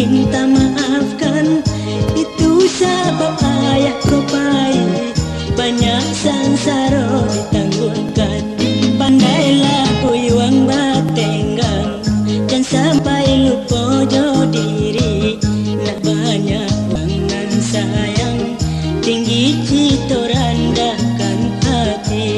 mungkin tak maafkan. Itu sebab ayah kau baik, banyak sangsara ditanggunkan. Pandailah uyuang batenggang, jangan sampai lupa jo diri. Nak banyak wang nan sayang, tinggi cita rendahkan hati.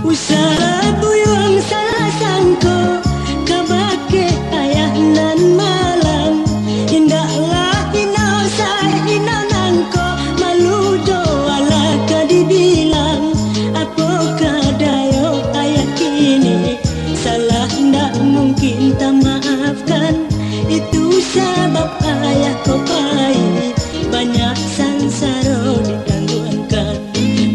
Usaha buyung salah sangko, kabake ayah nan malang. Hindaklah hina saya hina nangko, malu doalah kadibilang. Apakah dayo ayah kini, salah ndak mungkin tak maafkan. Itu sebab ayah kau baik, banyak sangsara ditanggungan.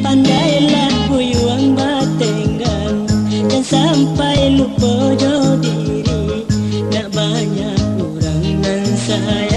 Pandailah buyuang batenggang, dan sampai lupa jo diri. Nak banyak orang nan sayang,